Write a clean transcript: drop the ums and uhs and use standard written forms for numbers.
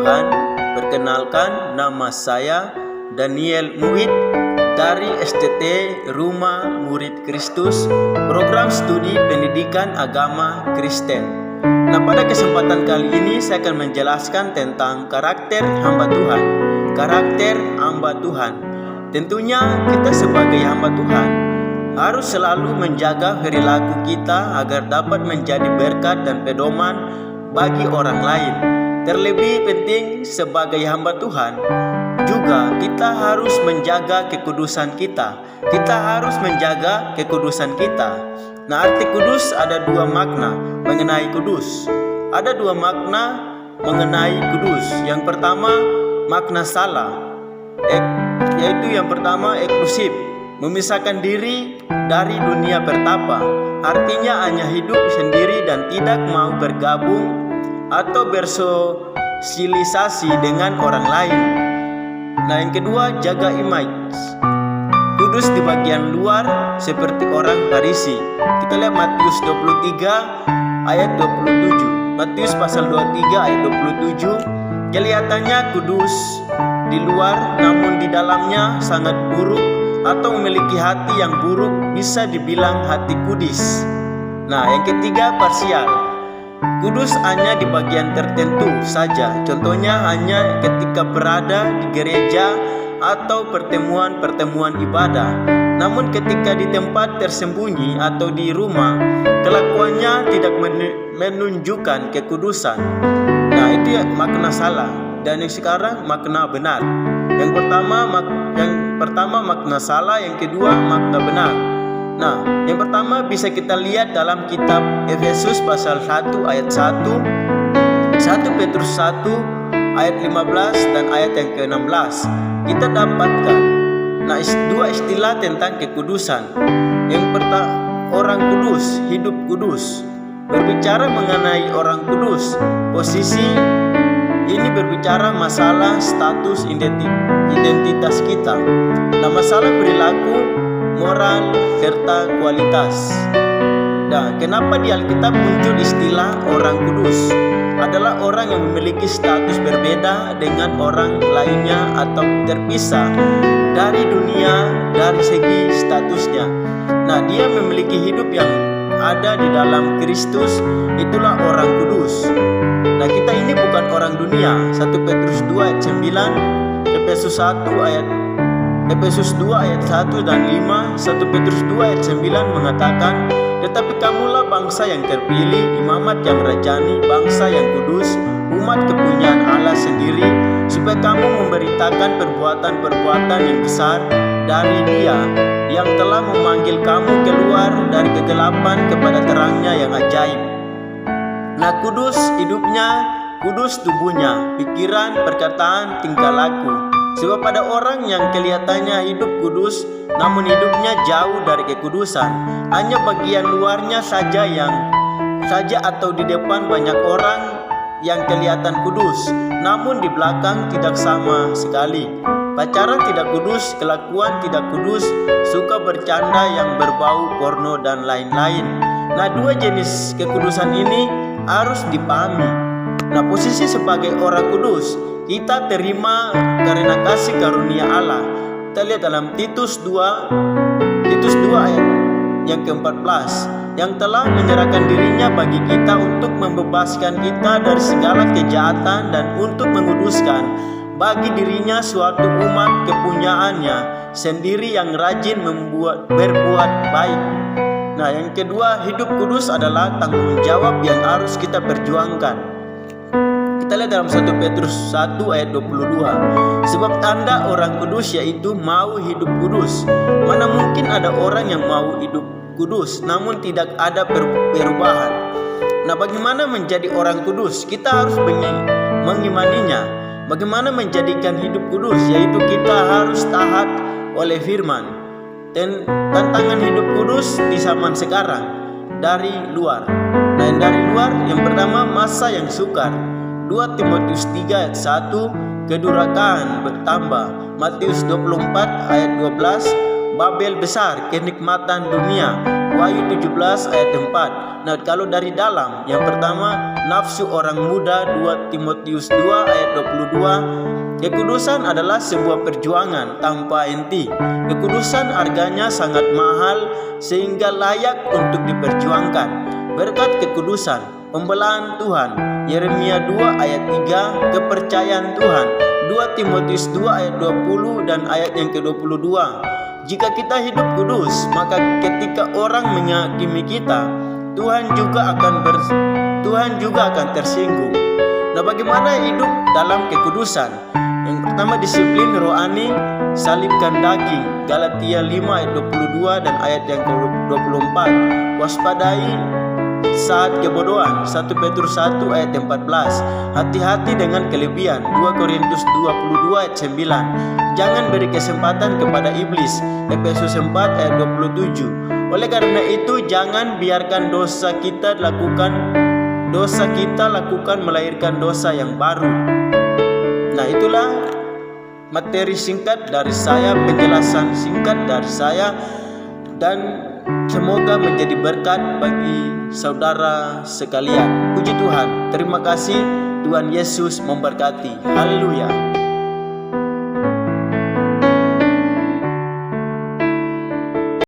Tuhan. Perkenalkan, nama saya Daniel Muid dari STT Rumah Murid Kristus, Program Studi Pendidikan Agama Kristen. Nah, pada kesempatan kali ini saya akan menjelaskan tentang karakter hamba Tuhan. Karakter hamba Tuhan. Tentunya kita sebagai hamba Tuhan harus selalu menjaga perilaku kita agar dapat menjadi berkat dan pedoman bagi orang lain. Terlebih penting sebagai hamba Tuhan, juga kita harus menjaga kekudusan kita. Kita harus menjaga kekudusan kita. Nah, arti kudus ada dua makna mengenai kudus. Ada dua makna mengenai kudus. Yang pertama, makna salah, yaitu yang pertama eksklusif, memisahkan diri dari dunia pertapa. Artinya hanya hidup sendiri dan tidak mau bergabung atau bersosialisasi dengan orang lain. Nah, yang kedua, jaga image. Kudus di bagian luar seperti orang Farisi. Kita lihat Matius 23 ayat 27. Matius pasal 23 ayat 27. Kelihatannya kudus di luar, namun di dalamnya sangat buruk atau memiliki hati yang buruk, bisa dibilang hati kudis. Nah, yang ketiga, parsial. Kudus hanya di bagian tertentu saja. Contohnya hanya ketika berada di gereja atau pertemuan-pertemuan ibadah. Namun ketika di tempat tersembunyi atau di rumah, kelakuannya tidak menunjukkan kekudusan. Nah, itu makna salah. Dan yang sekarang makna benar. Yang pertama makna salah, yang kedua makna benar. Nah, yang pertama bisa kita lihat dalam kitab Efesus pasal 1 ayat 1, 1 Petrus 1 ayat 15 dan ayat yang ke-16. Kita dapatkan dua istilah tentang kekudusan. Yang pertama, orang kudus, hidup kudus. Berbicara mengenai orang kudus, posisi ini berbicara masalah status identitas kita. Nah, masalah perilaku, moral, serta kualitas. Nah, kenapa di Alkitab muncul istilah orang kudus? Adalah orang yang memiliki status berbeda dengan orang lainnya atau terpisah dari dunia dari segi statusnya. Nah, dia memiliki hidup yang ada di dalam Kristus, itulah orang kudus. Nah, kita ini bukan orang dunia. 1 Petrus 2 ayat 9, Efesus 2 ayat 1 dan 5, 1 Petrus 2 ayat 9 mengatakan, tetapi kamulah bangsa yang terpilih, imamat yang rajani, bangsa yang kudus, umat kepunyaan Allah sendiri, supaya kamu memberitakan perbuatan-perbuatan yang besar dari Dia yang telah memanggil kamu keluar dari kegelapan kepada terangnya yang ajaib. Nah, kudus hidupnya, kudus tubuhnya, pikiran, perkataan, tingkah laku. Sebab pada orang yang kelihatannya hidup kudus, namun hidupnya jauh dari kekudusan. Hanya bagian luarnya saja atau di depan banyak orang yang kelihatan kudus, namun di belakang tidak sama sekali. Pacaran tidak kudus, kelakuan tidak kudus, suka bercanda yang berbau porno dan lain-lain. Nah, dua jenis kekudusan ini harus dipahami. Nah, posisi sebagai orang kudus kita terima karena kasih karunia Allah. Kita lihat dalam Titus 2 ayat yang ke-14, yang telah menyerahkan dirinya bagi kita untuk membebaskan kita dari segala kejahatan dan untuk menguduskan bagi dirinya suatu umat kepunyaannya sendiri yang rajin berbuat baik. Nah, yang kedua, hidup kudus adalah tanggung jawab yang harus kita perjuangkan. Kita lihat dalam 1 Petrus 1 ayat 22. Sebab tanda orang kudus yaitu mau hidup kudus. Mana mungkin ada orang yang mau hidup kudus namun tidak ada perubahan. Nah, bagaimana menjadi orang kudus? Kita harus mengimaninya. Bagaimana menjadikan hidup kudus? Yaitu kita harus taat oleh firman. Dan tantangan hidup kudus di zaman sekarang dari luar. Nah, yang dari luar, yang pertama masa yang sukar. 2 Timotius 3 ayat 1, kedurhakaan bertambah. Matius 24 ayat 12, Babel besar, kenikmatan dunia. Wahyu 17 ayat 4. Nah, kalau dari dalam, yang pertama nafsu orang muda, 2 Timotius 2 ayat 22. Kekudusan adalah sebuah perjuangan tanpa henti. Kekudusan harganya sangat mahal sehingga layak untuk diperjuangkan. Berkat kekudusan, pembelaan Tuhan, Yeremia 2 ayat 3, kepercayaan Tuhan, 2 Timotius 2 ayat 20 dan ayat yang ke-22. Jika kita hidup kudus, maka ketika orang menghakimi kita, Tuhan juga akan tersinggung. Nah, bagaimana hidup dalam kekudusan? Yang pertama, disiplin rohani, salibkan daging, Galatia 5 ayat 22 dan ayat yang ke-24. Waspadai saat kebodohan, 1 Petrus 1 ayat 14. Hati-hati dengan kelebihan, 2 Korintus 22 ayat 9. Jangan beri kesempatan kepada iblis, Efesus 4 ayat 27. Oleh karena itu, jangan biarkan dosa kita lakukan melahirkan dosa yang baru. Nah, itulah materi singkat dari saya, penjelasan singkat dari saya, dan semoga menjadi berkat bagi saudara sekalian. Puji Tuhan, terima kasih. Tuhan Yesus memberkati. Haleluya.